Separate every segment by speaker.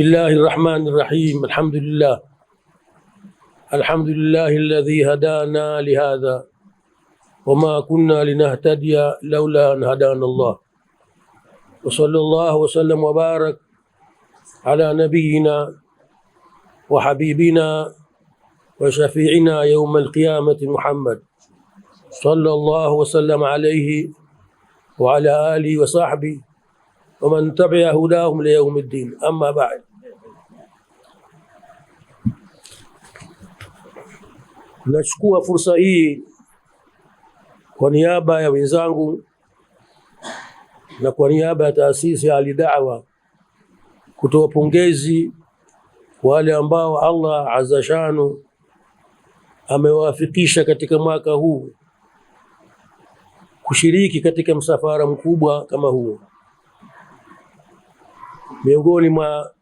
Speaker 1: الله الرحمن الرحيم. الحمد لله الذي هدانا لهذا وما كنا لنهتدي لولا أن هدانا الله، وصلى الله وسلم وبارك على نبينا وحبيبنا وشفيعنا يوم القيامة محمد صلى الله وسلم عليه وعلى آله وصحبه ومن تبع هداهم ليوم الدين. أما بعد، nachukua fursa hii kwa niaba ya wenzangu na kwa niaba ya taasisi ya Al-Da'wa kutoa pongezi wale ambao Allah azza shanu amewafikisha katika mwaka huu kushiriki katika msafara mkubwa kama huo. Miongoni mwa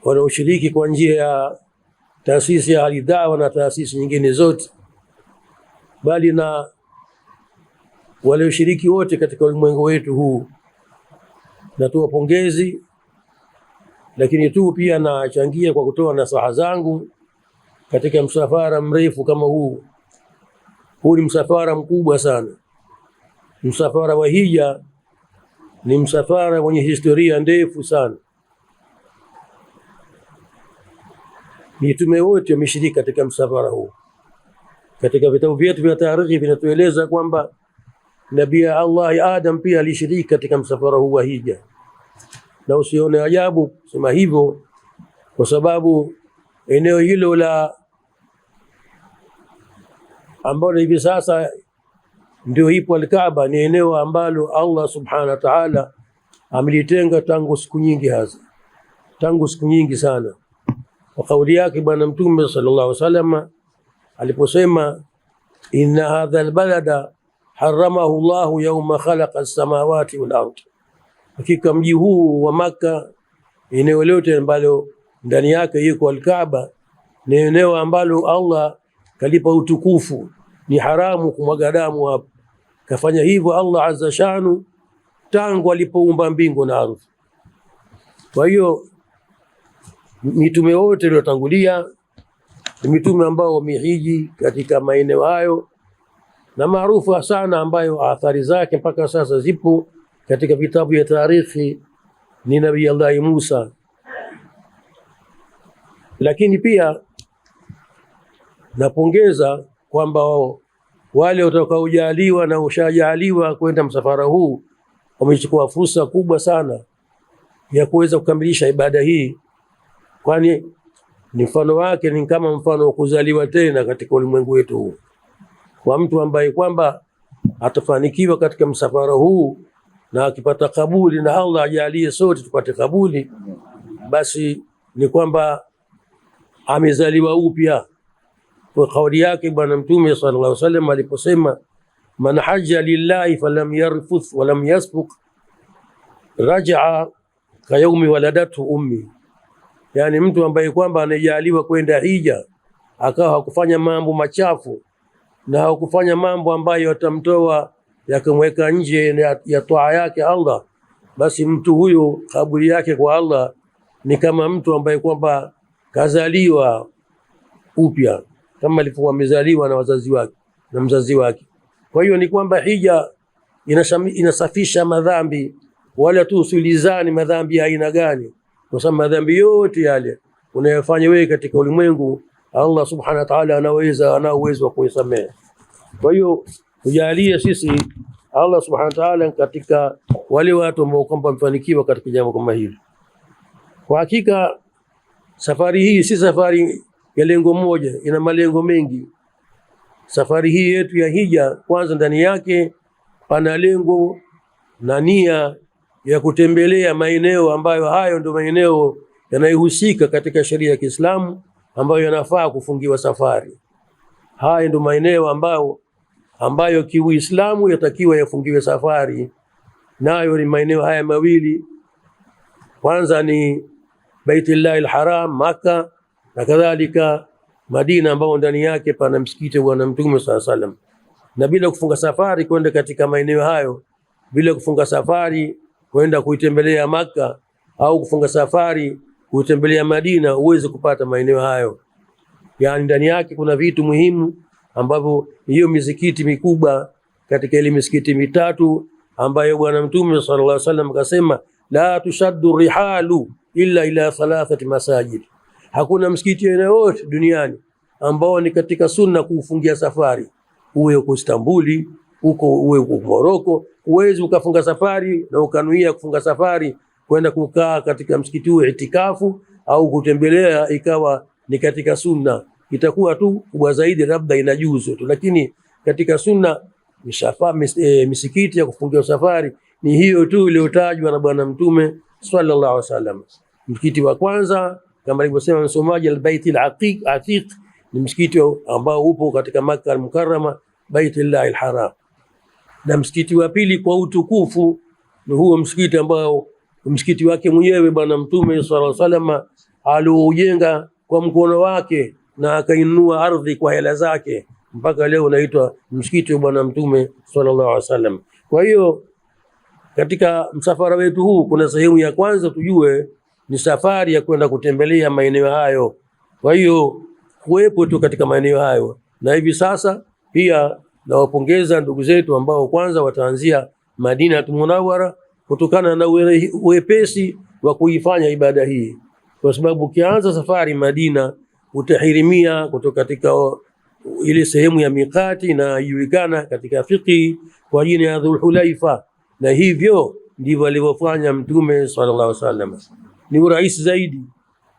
Speaker 1: wanaoshiriki kwa njia ya taasisi ya Al-Da'wa na taasisi nyingine zote, bali na walioshiriki wote katika ulimwengu wetu huu, natoa pongezi, lakini tu pia nachangia kwa kutoa nasaha zangu katika msafara mrefu kama huu. Huu ni msafara mkubwa sana. Msafara wa hija ni msafara wenye historia ndefu sana. Mitume wote wameshiriki katika msafara huu. Katika vitabu vyetu vya tarikhi vinatueleza kwamba Nabii Allah Adam pia alishiriki katika msafara huu wa hija, na usione ajabu kusema hivyo kwa sababu eneo hilo la ambalo hivi sasa ndio ipo Al-Kaaba ni eneo ambalo Allah subhanahu wa ta'ala amelitenga tangu siku nyingi hasa, tangu siku nyingi sana. Kwa kauli yake Bwana Mtume sallallahu alaihi wasallam aliposema, inna hadha albalada haramahu Allahu yawma khalaqa as-samawati wal ard, hakika mji huu wa Makka, eneo lote ambalo ndani yake yuko Al-Kaaba, ni eneo ambalo Allah kalipa utukufu, ni haramu kumwaga damu hapo. Kafanya hivyo Allah azza shanu tangu alipoumba mbingu na ardhi. Kwa hiyo mitume wote waliotangulia ni mitume ambao wamehiji katika maeneo hayo, na maarufu sana ambayo athari zake mpaka sasa zipo katika vitabu vya tarikhi ni Nabii Allah Musa. Lakini pia napongeza kwamba wale watakaojaliwa na ushajaliwa kwenda msafara huu wamechukua fursa kubwa sana ya kuweza kukamilisha ibada hii, kwani ni mfano wake ni kama mfano wa kuzaliwa tena katika ulimwengu wetu huu. Kwa mtu ambaye kwamba atafanikiwa katika msafara huu na akipata kabuli, na Allah ajalie sote tupate kabuli, basi ni kwamba amezaliwa upya. Kwa kauli yake Bwana Mtume sallallahu alaihi wasallam aliposema, man hajja lillahi falam yarfuth walam yasbuq raja'a ka yaumi waladatu ummi, yani mtu ambaye kwamba anajaliwa kwenda hija akawa hakufanya mambo machafu na hakufanya mambo ambayo yatamtoa yakamweka nje ya toa yake Allah, basi mtu huyo kaburi yake kwa Allah ni kama mtu ambaye kwamba kazaliwa upya, kama alikuwa amezaliwa na wazazi wake na mzazi wake. Kwa hiyo ni kwamba hija inasafisha madhambi, wala tu usulizani madhambi ya aina gani, kwa sababu madhambi yote yale unayofanya wewe katika ulimwengu Allah subhanahu wa ta'ala ana uwezo wa kuyasamehe. Kwa hiyo tujalie sisi Allah subhanahu wa ta'ala katika wale watu ambao kwamba mfanikiwa katika jambo kama hili. Kwa hakika safari hii si safari ya lengo moja, ina malengo mengi. Safari hii yetu ya hija, kwanza ndani yake pana lengo na nia ya kutembelea maeneo ambayo hayo ndio maeneo yanayohusika katika sheria ya Kiislamu ambayo yanafaa kufungiwa safari. Haya ndio maeneo ambayo kiuislamu yatakiwa yafungiwe safari, nayo ni maeneo haya mawili. Kwanza ni Baitullahil Haram Makkah, na kadhalika Madina ambao ndani yake pana msikiti wa Bwana Mtume sallallahu alaihi wasallam. Na bila kufunga safari kwenda katika maeneo hayo, bila kufunga safari kwenda kuitembelea Makka, au kufunga safari kutembelea Madina uweze kupata maeneo hayo. Yani ndani yake kuna vitu muhimu ambavyo hiyo misikiti mikubwa katika ile misikiti mitatu ambayo Bwana Mtume sallallahu alaihi wasallam akasema la tushaddu rihalu illa ila thalathati masajid. Hakuna msikiti yoyote duniani ambao ni katika sunna kuufungia safari. Uwe uko Istanbuli, uwe uko Moroko, uwezi ukafunga safari na ukanuia kufunga safari kwenda kukaa katika msikiti huo itikafu au kutembelea ikawa ni katika sunna. Itakuwa tu kubwa zaidi labda inajuzu tu, lakini katika sunna misikiti ya kufungia safari ni hiyo tu iliyotajwa na Bwana Mtume sallallahu alaihi wasallam. Msikiti wa kwanza kama alivyosema msomaji, al-Bait al-Atiq, ni msikiti ambao upo katika Makkah al-Mukarrama, Baitullah al-Haram. Na msikiti wa pili kwa utukufu ni huo msikiti ambao msikiti wake mwenyewe Bwana Mtume sallallahu alaihi wasallam aliujenga kwa mkono wake na akainua ardhi kwa hela zake, mpaka leo unaitwa msikiti wa Bwana Mtume sallallahu alaihi wasallam. Kwa hiyo katika msafara wetu huu kuna sehemu ya kwanza tujue ni safari ya kwenda kutembelea maeneo hayo. Kwa hiyo kuwepo tu katika maeneo hayo, na hivi sasa pia nawapongeza ndugu zetu ambao kwanza wataanzia Madina Munawwara kutokana na uwepesi wa kuifanya ibada hii, kwa sababu ukianza safari Madina utahirimia kutoka katika ile sehemu ya mikati na ijulikana katika fiqh kwa jina ya Dhul Hulaifa, na hivyo ndivyo alivyofanya Mtume sallallahu alaihi wasallam.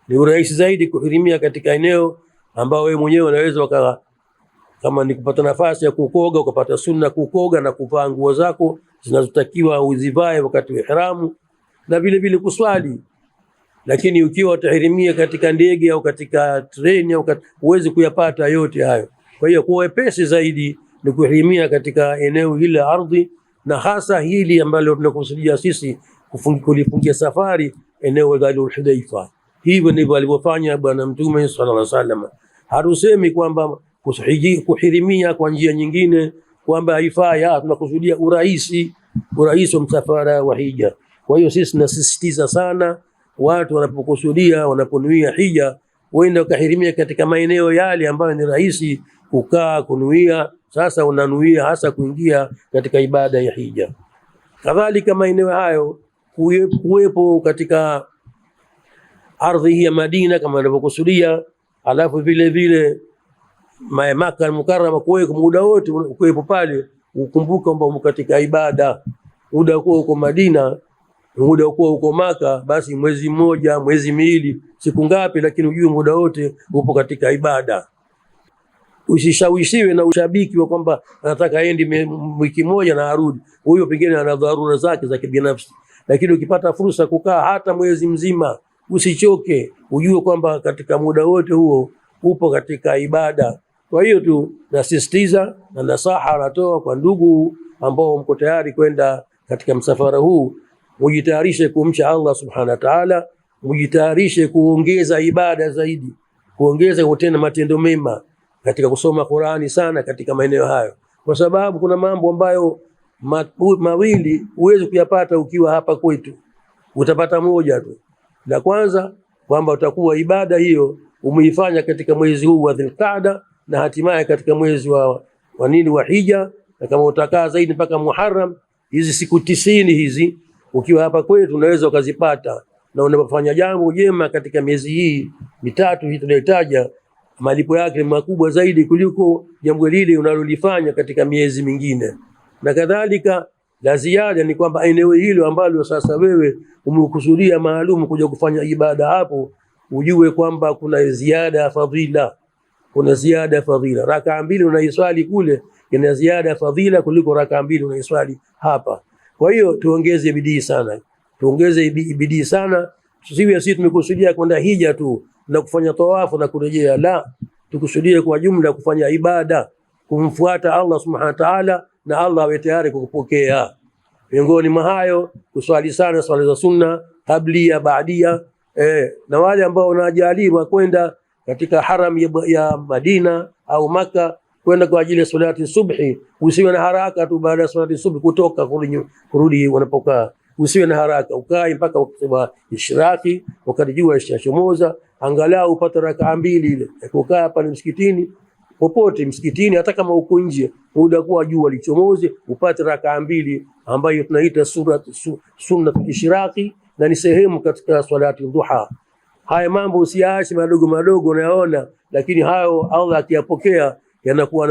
Speaker 1: Ni urahisi zaidi kuhirimia katika eneo ambao wewe mwenyewe unaweza kama ni kupata nafasi ya kukoga ukapata sunna kukoga na kuvaa nguo zako zinazotakiwa uzivae wakati wa ihramu na vile vile kuswali. Lakini ukiwa utahirimia katika ndege au katika treni au huwezi kuyapata yote hayo. Kwa hiyo kwa wepesi zaidi ni kuhirimia katika eneo hili la ardhi, na hasa hili ambalo tunakusudia sisi kulifungia safari eneo la Dhul Hulaifa. Hivyo ndivyo alivyofanya Bwana Mtume sallallahu alaihi wasallam. Harusemi kwamba kuhirimia kwa njia nyingine kwamba haifai, tunakusudia urahisi wa msafara wa hija. Kwa hiyo sisi tunasisitiza sana watu wanapokusudia, wanaponuia hija, wenda kuhirimia katika maeneo yale ambayo ni rahisi kukaa kunuia. Sasa unanuia hasa kuingia katika ibada ya hija. Kadhalika maeneo hayo kuwepo katika ardhi hii ya Madina kama alivyokusudia, alafu vile vile Makkah al-Mukarrama kuwepo muda wote kuwepo pale, ukumbuka kwamba katika ibada. Muda uko huko Madina, muda uko huko Makkah, basi mwezi mmoja, mwezi miwili, siku ngapi, lakini ujue muda wote upo katika ibada. Usishawishiwe na ushabiki wa kwamba anataka aende wiki moja na arudi. Huyo pengine ana dharura zake za kibinafsi, lakini ukipata fursa kukaa hata mwezi mzima, usichoke, ujue kwamba katika muda wote huo upo katika ibada. Kwa hiyo tu nasisitiza na nasaha natoa kwa ndugu ambao mko tayari kwenda katika msafara huu, mujitayarishe kumcha Allah subhanahu wa ta'ala, mujitayarishe kuongeza ibada zaidi, kuongeza kutenda matendo mema katika kusoma Qur'ani sana katika maeneo hayo, kwa sababu kuna mambo ambayo mawili huwezi kuyapata ukiwa hapa kwetu. Utapata moja tu. La kwanza kwamba utakuwa ibada hiyo umeifanya katika mwezi huu wa Dhulqaada na hatimaye katika mwezi wa Hija, na kama utakaa zaidi mpaka Muharram, hizi siku 90 hizi ukiwa hapa kwetu unaweza ukazipata, na unapofanya jambo jema katika miezi hii mitatu hii tunayotaja, malipo yake ni makubwa zaidi kuliko jambo lile unalolifanya katika miezi mingine. Na kadhalika la ziada ni kwamba eneo hilo ambalo sasa wewe umekusudia maalum kuja kufanya ibada hapo, ujue kwamba kuna ziada ya fadhila. Kuna ziada ya fadhila. Raka mbili unaiswali kule ina ziada ya fadhila kuliko raka mbili unaiswali hapa. Kwa hiyo tuongeze bidii sana. Tuongeze bidii sana. Tusiwe sisi tumekusudia kwenda hija tu na kufanya tawafu na kurejea, la, tukusudie kwa jumla kufanya ibada, kumfuata Allah subhanahu wa ta'ala, na Allah awe tayari kukupokea. Miongoni mwa hayo kuswali sana swala za sunna, kablia, baadia, na wale ambao wanajaliwa kwenda katika haram ya Madina au Maka kwenda kwa ajili ya salati subhi, usiwe na haraka tu baada ya salati subhi kutoka kurudi wanapokaa. usiwe na haraka, ukae mpaka wakati wa ishraki, wakati jua lishachomoza, angalau upate rakaa mbili ile. Ukaa pale msikitini, popote msikitini, hata kama uko nje, muda kwa jua lichomoze, upate rakaa mbili ambayo tunaita sunnatul ishraqi, na ni sehemu katika salati duha. Haya mambo usiache madogo madogo unayaona, lakini hayo Allah akiyapokea yanakuwa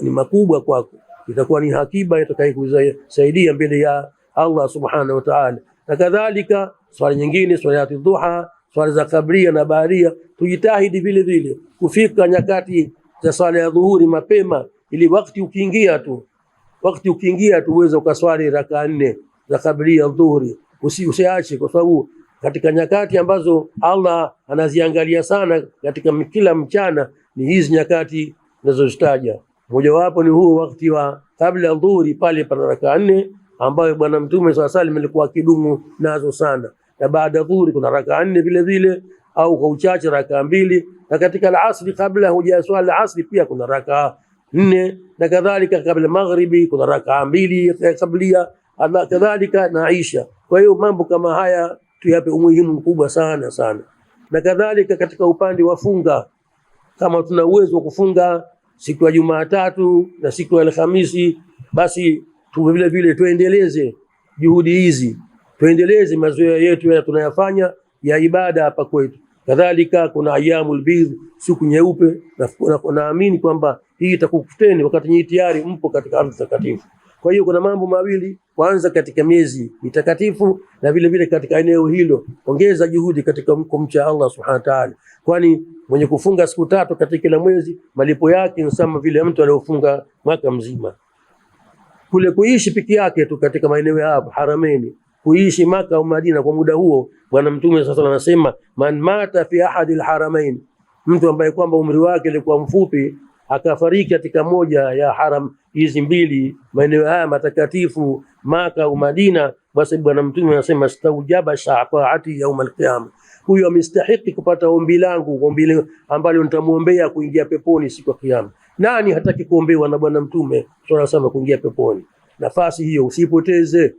Speaker 1: ni makubwa kwako, itakuwa ni hakiba itakayokusaidia mbele ya Allah subhanahu wa ta'ala. Na kadhalika swala nyingine, salati duha, swala za kabria na baadia, tujitahidi vile vile kufika nyakati za swala ya dhuhuri mapema, ili wakati ukiingia tu uweze ukaswali rakaa 4 za kabria dhuhuri. Usiache, kwa sababu katika nyakati ambazo Allah anaziangalia sana katika kila mchana ni hizi nyakati ninazozitaja. Mojawapo ni huo wakati wa kabla ya dhuhuri, pale pana rakaa 4 ambayo Bwana Mtume sallallahu alaihi wasallam alikuwa akidumu nazo sana, na baada ya dhuhuri kuna rakaa 4 vile vile, au kwa uchache rakaa 2, na katika al-asri kabla hujaswali al-asri pia kuna rakaa 4, na kadhalika kabla maghribi kuna rakaa 2 kablia, kadhalika na Aisha. Kwa hiyo mambo kama haya tuyape umuhimu mkubwa sana sana. Na kadhalika katika upande wa funga, kama tuna uwezo wa kufunga siku ya Jumatatu na siku ya Alhamisi, basi vile vile tuendeleze juhudi hizi, tuendeleze mazoea yetu ya tunayafanya ya ibada hapa kwetu. Kadhalika kuna ayyamul bidh, siku nyeupe, na naamini kwamba hii itakukuteni wakati nyinyi tayari mpo katika ardhi takatifu. Kwa hiyo kuna mambo mawili, kwanza katika miezi mitakatifu na vile vile katika eneo hilo ongeza juhudi katika kumcha Allah subhanahu wa ta'ala, kwani mwenye kufunga siku 3 katika kila mwezi malipo yake ni sawa vile mtu aliyofunga mwaka mzima. Kule kuishi peke yake tu katika maeneo ya Harameni, kuishi Maka au Madina kwa muda huo, Bwana Mtume sasa anasema man mata fi ahadil haramain, mtu ambaye kwamba umri wake ulikuwa mfupi akafariki katika moja ya haram hizi mbili, maeneo haya matakatifu Maka au Madina, basi Bwana Mtume anasema staujaba shafaati yaum alqiyama, huyo amestahili kupata ombi langu, ombi ambalo nitamuombea kuingia peponi siku ya kiyama. Nani hataki kuombewa na Bwana Mtume sallallahu alaihi wasallam kuingia peponi? Nafasi hiyo usipoteze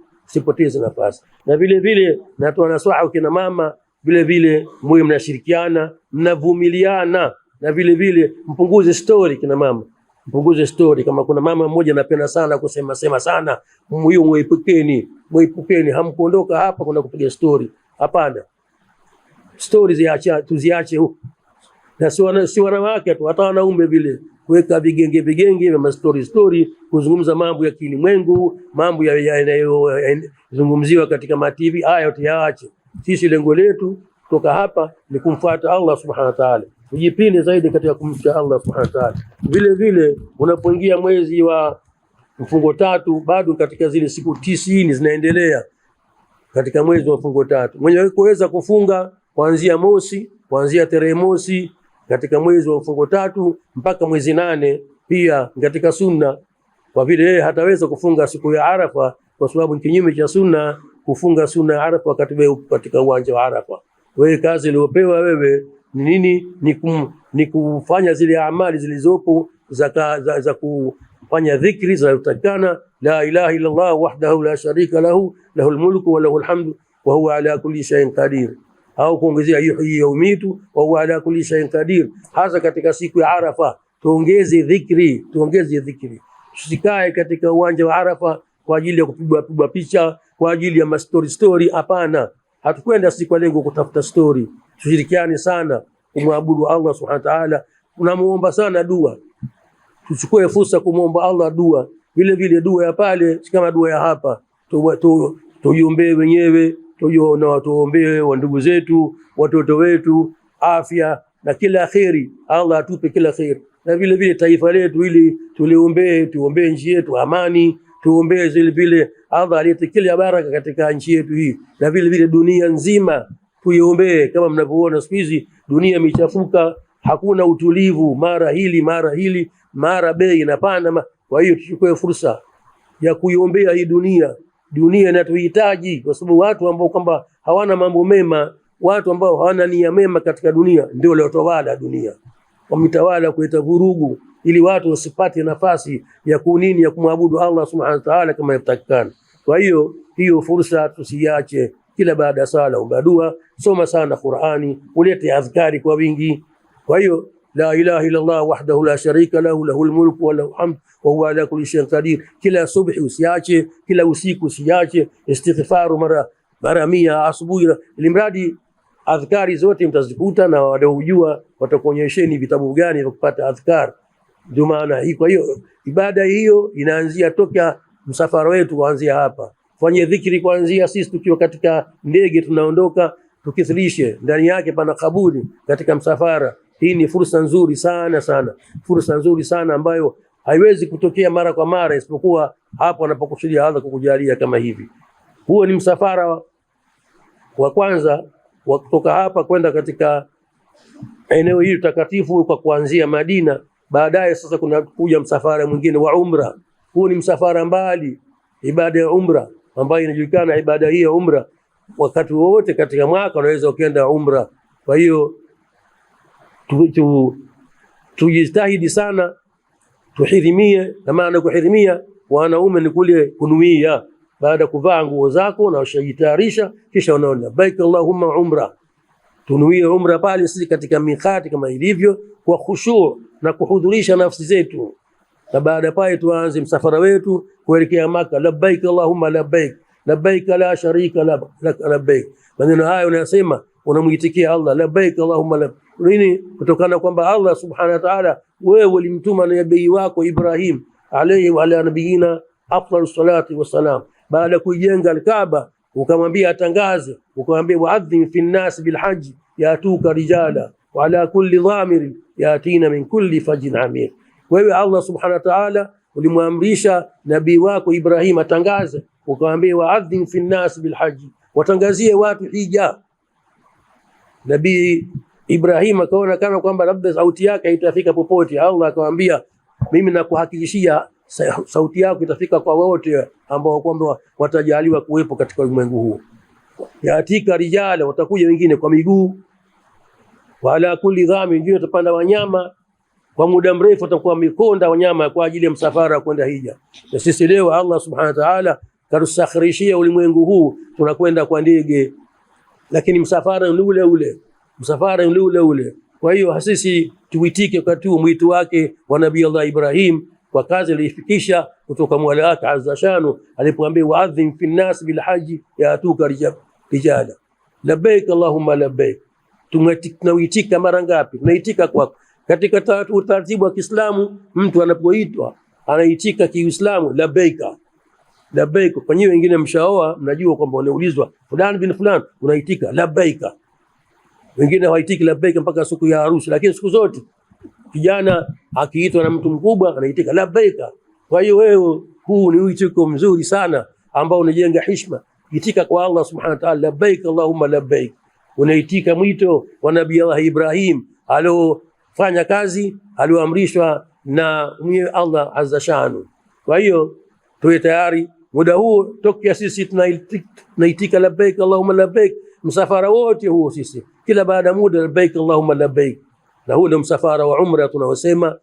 Speaker 1: nafasi. Na vile vile natoa nasaha kina mama, vile vile mwe mnashirikiana, mnavumiliana, na vile vile mpunguze story kina mama, mpunguze story. Kama kuna mama mmoja anapenda sana kusema sana, huyo muepukeni, hamkuondoka hapa kuna kupiga story. Hapana, stories tuziache huko, na si wanawake tu, hata wanaume vile kuweka vigenge vya story, kuzungumza mambo ya kilimwengu, mambo yanayozungumziwa katika mativi, haya yote yaache. Sisi lengo letu kutoka hapa ni kumfuata Allah subhanahu wa ta'ala, ujipinde zaidi katika kumcha Allah subhanahu wa ta'ala. Vile vile unapoingia mwezi wa mfungo 3, bado katika zile siku 90 zinaendelea katika mwezi wa mfungo 3, mwenye kuweza kufunga kuanzia tarehe mosi katika mwezi wa mfungo 3 mpaka mwezi 8, pia katika sunna, kwa vile yeye hataweza kufunga siku ya Arafa kwa sababu kinyume cha sunna kufunga sunna ya Arafa wakati wewe katika uwanja wa Arafa. Wewe kazi uliopewa wewe ni nini? Ni kufanya zile amali zilizopo za kufanya dhikri zinazotakana, la ilaha illa Allah wahdahu la sharika lahu lahul mulku wa lahul hamdu wa huwa ala kulli shay'in qadir, au kuongezea yuhyi yaumitu wa huwa ala kulli shay'in qadir. Hasa katika siku ya Arafa tuongeze dhikri. Tusikae katika uwanja wa Arafa kwa ajili ya kupigwa picha, kwa ajili ya story. Hapana, hatukwenda si kwa lengo kutafuta story. Tushirikiane sana kumwabudu Allah subhanahu wa ta'ala, tunamuomba sana dua. Tuchukue fursa kumuomba Allah dua, vile vile dua ya pale kama dua ya hapa, tuiombee wenyewe, tuombee wa ndugu zetu, watoto wetu, afya na kila kheri. Allah atupe kila kheri, na vile vile taifa letu ili tuombee nchi yetu amani, tuombee zile vile Allah alete kila baraka katika nchi yetu hii, na vile vile dunia nzima tuiombee. Kama mnavyoona siku hizi dunia imechafuka, hakuna utulivu, mara hili mara bei inapanda. Kwa hiyo tuchukue fursa ya kuiombea hii dunia inatuhitaji, kwa sababu watu ambao kwamba hawana mambo mema, watu ambao hawana nia mema katika dunia ndio waliotawala dunia, wametawala kuleta vurugu ili watu wasipate nafasi ya kumwabudu Allah subhanahu wa ta'ala kama inatakikana. Kwa hiyo fursa tusiache, kila baada ya sala omba dua, soma sana Qur'ani, ulete adhkari kwa wingi. Kwa hiyo la ilaha illa Allah wahdahu la sharika lahu lahul mulku wa lahul hamd wa huwa ala kulli shay'in qadir. Kila subhi usiache, kila usiku usiache istighfaru mara 100 asubuhi, ilimradi adhkari zote mtazikuta, na wanaojua watakuonyesheni vitabu gani vya kupata adhkar. Ndio maana hii. Kwa hiyo ibada hiyo inaanzia toka msafara wetu kuanzia hapa. Fanye dhikri kuanzia sisi tukiwa katika ndege tunaondoka, tukithirishe ndani yake pana kaburi katika msafara. Hii ni fursa nzuri sana sana, fursa nzuri sana ambayo haiwezi kutokea mara kwa mara, isipokuwa hapo anapokusudia Allah kukujalia kama hivi. Huo ni msafara wa kwanza wa kutoka hapa kwenda katika eneo hili takatifu kwa kuanzia Madina. Baadaye sasa kuna kuja msafara mwingine wa umra. Huu ni msafara mbali, ibada ya umra ambayo inajulikana. Ibada hii ya umra wakati wote katika mwaka unaweza ukaenda umra. Kwa hiyo tujitahidi sana, tuhirimie. Na maana kuhirimia wanaume ni kule kunuia, baada kuvaa nguo zako na ushajitayarisha, kisha unaona labbaik Allahumma umra. Tunuie umra pale sisi katika mikati kama ilivyo, kwa khushu' na kuhudhurisha nafsi zetu, na baada pale tuanze msafara wetu kuelekea Maka. Labbaik Allahumma labbaik, labbaik la sharika lak labbaik. Maneno hayo unayosema unamuitikia Allah, labbaik Allahumma labbaik. Nini? Kutokana kwamba Allah subhanahu wa ta'ala, wewe ulimtuma nabii wako Ibrahim alayhi wa ala nabiyina afdalus salati wassalam, baada kujenga al-Kaaba ukamwambia atangaze, ukamwambia wa'adhin fi an-nas bil hajj yatuka rijala wa ala kulli dhamir yatina min kulli fajin amir. Wewe Allah subhanahu wa ta'ala ulimwamrisha nabii wako Ibrahim atangaze, ukamwambia wa'adhin fi an-nas bil hajj, watangazie watu hija. Nabii Ibrahim akaona kana kwamba labda sauti yake haitafika popote. Allah akamwambia, mimi nakuhakikishia sauti yako itafika kwa wote ambao kwamba watajaliwa kuwepo katika ulimwengu huu. Yatika rijala, watakuja wengine kwa miguu, wala kulli dhami, wengine watapanda wanyama. Kwa muda mrefu watakuwa mikonda wanyama kwa ajili ya msafara kwenda hija. Na sisi leo Allah subhanahu wa ta'ala karusakhirishia ulimwengu huu, tunakwenda kwa ndege, lakini msafara ni ule ule, msafara ni ule ule. Kwa hiyo sisi tuitike wakati huu mwito wake wa Nabii Allah Ibrahim kwa kazi aliyofikisha kutoka Mola wake azza shanu, alipoambia wa'adhin fi an-nas bil haji yatuka rijala labbaik Allahumma labbaik. Tunaitika mara ngapi? Tunaitika kwa katika utaratibu wa Kiislamu. Mtu anapoitwa anaitika Kiislamu labbaika, labbaik. Kwa nyinyi wengine mshaoa, mnajua kwamba unaulizwa fulani bin fulani, unaitika labbaika. Wengine hawaitiki labbaika mpaka siku ya harusi, lakini siku zote kijana akiitwa na mtu mkubwa anaitika labbaika. Kwa hiyo wewe, huu ni uitiko mzuri sana ambao unajenga heshima. Itika kwa Allah subhanahu wa ta'ala, labbaik Allahumma labbaik. Unaitika mwito wa Nabii Allah Ibrahim aliofanya kazi alioamrishwa na Allah azza shanu. Kwa hiyo tuwe tayari muda huu, tokea sisi tunaitika labbaik Allahumma labbaik. Msafara wote huo sisi kila baada muda labbaik Allahumma labbaik. Na huo ndio msafara wa umra tunaosema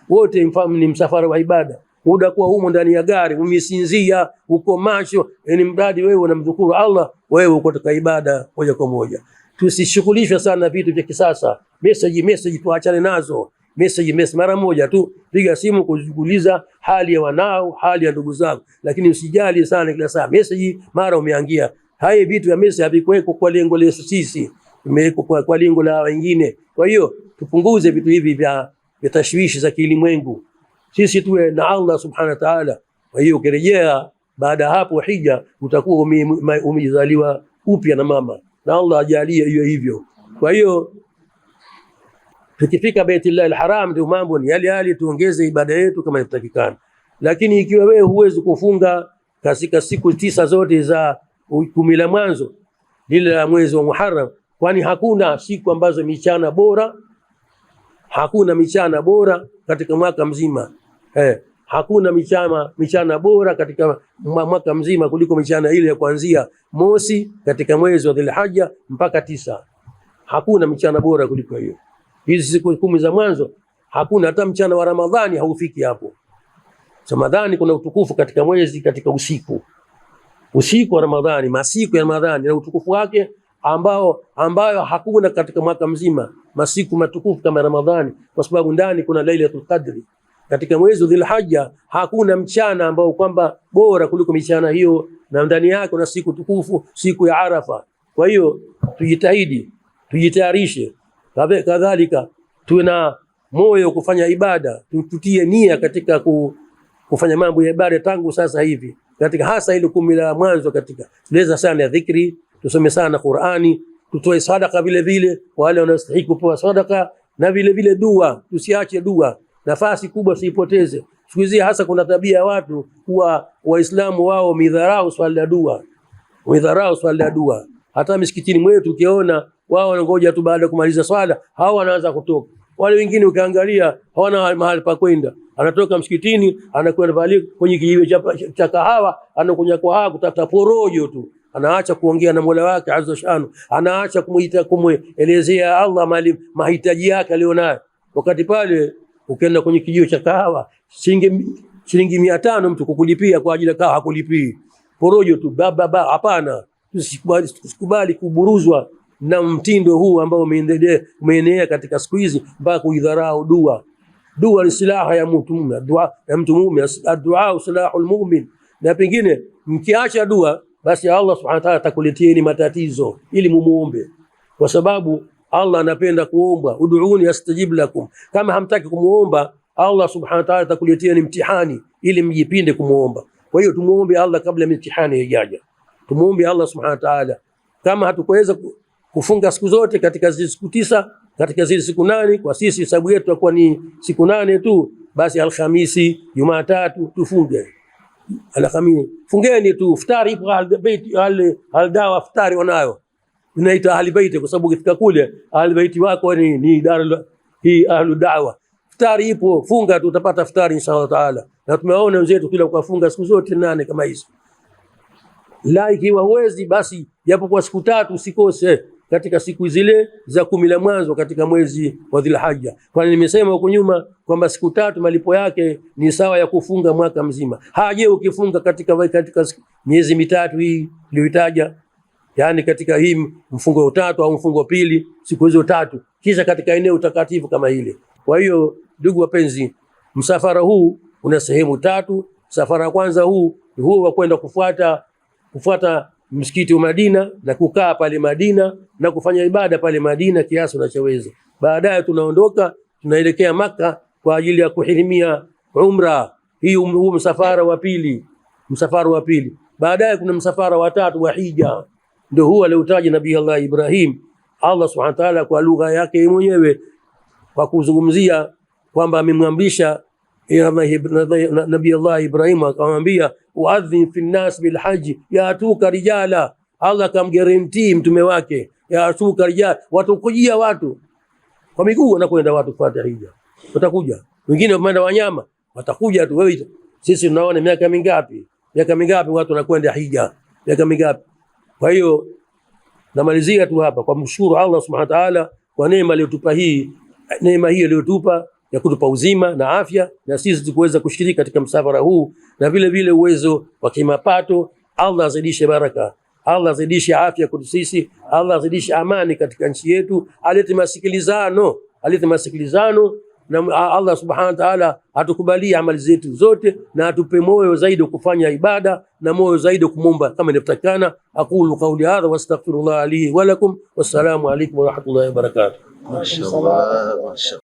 Speaker 1: wote, mfahamu ni msafara wa ibada. Muda kwa humo ndani ya gari umesinzia, uko macho, ni mradi wewe unamdhukuru Allah, wewe uko katika ibada moja kwa moja. Tusishughulishwe sana vitu vya kisasa, message tuachane nazo. Message mara moja tu, piga simu kuuliza hali ya wanao, hali ya ndugu zako, lakini usijali sana kila saa message mara umeangia. Haya vitu vya message havikuweko kwa lengo letu sisi, imewekwa kwa lengo la wengine. Kwa hiyo tupunguze vitu hivi vya tashwishi za kilimwengu, sisi tuwe na Allah subhanahu wa ta'ala. Kwa hiyo ukirejea baada hapo hija, utakuwa umezaliwa upya na mama, na Allah ajalie hiyo hivyo. Kwa hiyo tukifika Baitullah al-Haram ndio mambo ni yale tuongeze ibada yetu kama inatakikana. Lakini ikiwa wewe huwezi kufunga katika siku 9 zote za 10 la mwanzo lile la mwezi wa Muharram, kwani hakuna siku ambazo michana bora, hakuna michana bora katika mwaka mzima. Hakuna michana bora katika mwaka mzima kuliko michana ile ya kuanzia mosi katika mwezi wa Dhulhijja mpaka 9. Hakuna michana bora kuliko hiyo. Hizi siku 10 za mwanzo hakuna, hata mchana wa Ramadhani haufiki hapo. Ramadhani kuna utukufu katika mwezi, katika usiku. usiku wa Ramadhani, masiku ya Ramadhani na utukufu wake ambayo hakuna katika mwaka mzima masiku matukufu kama Ramadhani, kwa sababu ndani kuna Lailatul Qadri. Katika mwezi wa Dhulhijja hakuna mchana ambao kwamba bora kuliko michana hiyo, na ndani yake kuna siku tukufu, siku ya Arafa. Kwa hiyo tujitahidi, tujitayarishe, kadhalika tuwe na moyo kufanya ibada, tutie nia katika kufanya mambo ya ibada tangu sasa hivi, katika hasa ile 10 la mwanzo, katika leza sana ya dhikri, tusome sana Qur'ani, tutoe sadaka vile vile wale wanaostahili kupewa sadaka, na vile vile dua, tusiache dua, nafasi kubwa usipoteze. Siku hizi hasa kuna tabia ya watu kuwa Waislamu wao midharau swala la dua, midharau swala la dua. Hata misikitini mwetu ukiona wao wanangoja tu baada ya kumaliza swala, hao wanaanza kutoka. Wale wengine ukiangalia hawana mahali pa kwenda, anatoka msikitini anakwenda pale kwenye kijiwe cha kahawa, anakunywa kahawa kutafuta porojo tu, anaacha kuongea na Mola wake azza shanu, anaacha kumuelezea Allah mahitaji yake alionayo. Wakati pale ukienda kwenye kijiwe cha kahawa, shilingi 500 mtu kukulipia kwa ajili ya kahawa, hakulipii, porojo tu baba. Hapana, tusikubali kuburuzwa na mtindo huu ambao umeenea katika siku hizi, mpaka kuidharau dua. Dua ni silaha ya mtu muumini, dua ya mtu muumini, ad-du'a silahul mu'min. Na pengine mkiacha dua, basi Allah subhanahu wa ta'ala atakuleteeni matatizo ili mumuombe, kwa sababu Allah anapenda kuomba, ud'uuni astajib lakum. Kama hamtaki kumuomba Allah subhanahu wa ta'ala atakuleteeni mtihani ili mjipinde kumuomba. Kwa hiyo tumuombe Allah kabla mtihani haijaja, tumuombe Allah subhanahu wa ta'ala. Kama hatukuweza kufunga siku zote katika zile siku 9, katika zile siku 8, kwa sisi hesabu yetu itakuwa ni siku 8 tu, basi Alhamisi, Jumatatu tufunge. Alhamisi fungeni tu, iftari ipo Ahlulbayt, al-dawa iftari wanayo, inaita Ahlulbayt kwa sababu ukifika kule Ahlulbayt wako ni hii Ahlud-dawa. Iftari ipo, funga tu, utapata iftari inshallah taala. Na tumeona wenzetu kila kufunga siku zote 8 kama hizo. La, ikiwa huwezi basi japo kwa siku 3 usikose katika siku zile za 10 la mwanzo katika mwezi wa Dhulhijja. Kwani nimesema huko nyuma kwamba siku 3 malipo yake ni sawa ya kufunga mwaka mzima. Haje ukifunga katika miezi mitatu hii niliyotaja, yani katika hii mfungo wa 3 au mfungo wa 2, siku hizo 3, kisha katika eneo takatifu kama ile. Kwa hiyo ndugu wapenzi, msafara huu una sehemu 3. Msafara wa kwanza huu wa kwenda kufuata msikiti wa Madina na kukaa pale Madina na kufanya ibada pale Madina kiasi unachoweza. Baadaye tunaondoka tunaelekea Maka kwa ajili ya kuhirimia umra. Huu msafara wa pili, msafara wa pili. Baadaye kuna msafara wa 3 wa hija, ndio huo aliotaja Nabii Allah Ibrahim. Allah subhanahu wa ta'ala kwa lugha yake mwenyewe kwa kuzungumzia kwamba amemwamrisha Nabii Allah Ibrahim, akamwambia uadhin fi nnas bil haji yatuka rijala. Allah kamgarantii mtume wake yatuka rijala, watakujia watu kwa miguu, wanakwenda watu kufuata hija, watakuja wengine wameenda wanyama, watakuja tu. Wewe sisi tunaona miaka mingapi watu wanakwenda hija, miaka mingapi? Kwa hiyo namalizia tu hapa kwa mshukuru Allah subhanahu wa ta'ala kwa neema aliyotupa hii, neema hii aliyotupa ya kutupa uzima na afya, na sisi tukuweza kushiriki katika msafara huu, na vile vile uwezo wa kimapato. Allah azidishe baraka, Allah azidishe afya kwa sisi, Allah azidishe amani katika nchi yetu, alete masikilizano, na Allah subhanahu wa ta'ala atukubalie amali zetu zote, na atupe moyo zaidi kufanya ibada na moyo zaidi kumomba kama inavyotakana. Aqulu qawli hadha wastaghfirullah li wa lakum, wassalamu alaykum wa rahmatullahi wa barakatuh.
Speaker 2: Mashallah.